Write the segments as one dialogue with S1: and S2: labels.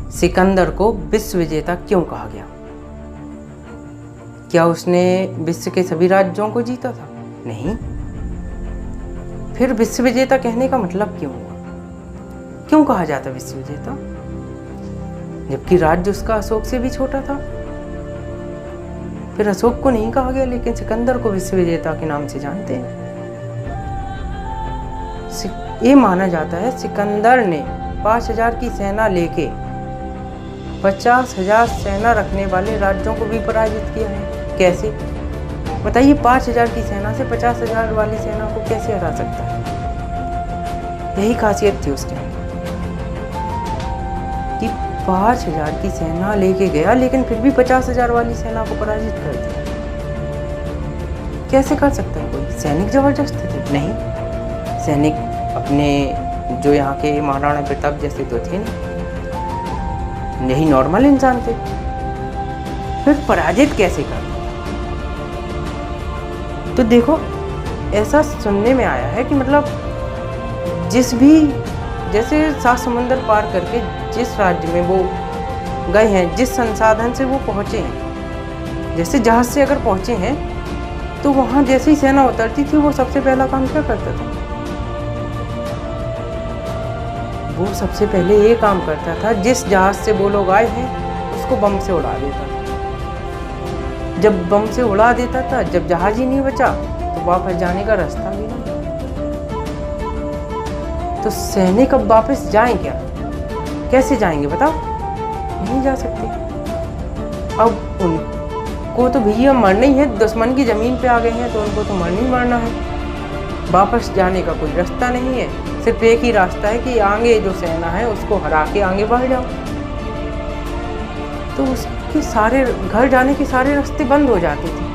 S1: सिकंदर को विश्व विजेता क्यों कहा गया? क्या उसने विश्व के सभी राज्यों को जीता था? नहीं। फिर विश्व विजेता कहने का मतलब क्यों हुआ? क्यों कहा जाता विश्व विजेता, जबकि राज्य उसका अशोक से भी छोटा था? फिर अशोक को नहीं कहा गया, लेकिन सिकंदर को विश्व विजेता के नाम से जानते हैं। ये माना जाता है सिकंदर ने 5000 की सेना लेके 50,000 सेना रखने वाले राज्यों को भी पराजित किया है। कैसे बताइए? 5000 की सेना से 50,000 वाली सेना को कैसे हरा सकता है? यही खासियत थी उसके कि 5000 की सेना लेके गया, लेकिन फिर भी 50,000 वाली सेना को पराजित कर दिया। कैसे कर सकता है कोई? सैनिक जबरदस्त थे? नहीं, सैनिक अपने जो यहाँ के महाराणा प्रताप जैसे तो थे नहीं, यही नॉर्मल इंसान थे। फिर पराजित कैसे कर? तो देखो, ऐसा सुनने में आया है कि मतलब जैसे 7 समुंदर पार करके जिस राज्य में वो गए हैं, जिस संसाधन से वो पहुँचे हैं, जैसे जहाज से अगर पहुँचे हैं, तो वहाँ जैसे ही सेना उतरती थी वो सबसे पहला काम क्या करता था? वो सबसे पहले ये काम करता था, जिस जहाज से वो लोग आए हैं उसको बम से उड़ा देता था। जब बम से उड़ा देता था, जब जहाज ही नहीं बचा तो वापस जाने का रास्ता भी नहीं। तो सैनिक अब वापस जाएं क्या? कैसे जाएंगे बताओ? नहीं जा सकते। अब उनको तो भैया मरना ही है, दुश्मन की जमीन पे आ गए हैं तो उनको तो मरना ही मरना है। वापस जाने का कोई रास्ता नहीं है, सिर्फ एक ही रास्ता है कि आगे जो सेना है उसको हरा के आगे बढ़ जाओ। तो उसके सारे घर जाने के सारे रास्ते बंद हो जाते थे।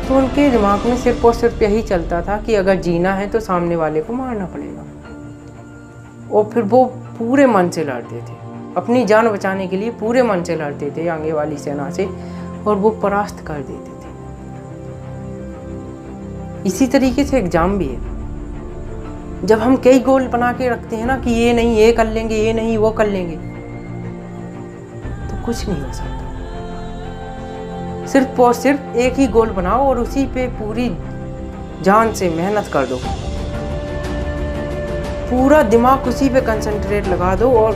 S1: तो उनके दिमाग में सिर्फ और सिर्फ यही चलता था कि अगर जीना है तो सामने वाले को मारना पड़ेगा। और फिर वो पूरे मन से लड़ते थे, अपनी जान बचाने के लिए पूरे मन से लड़ते थे आगे वाली सेना से, और वो परास्त कर देते थे। इसी तरीके से एग्जाम भी है। जब हम कई गोल बना के रखते हैं ना कि ये नहीं ये कर लेंगे, ये नहीं वो कर लेंगे, तो कुछ नहीं हो सकता। सिर्फ और सिर्फ एक ही गोल बनाओ और उसी पे पूरी जान से मेहनत कर दो, पूरा दिमाग उसी पे कंसंट्रेट लगा दो और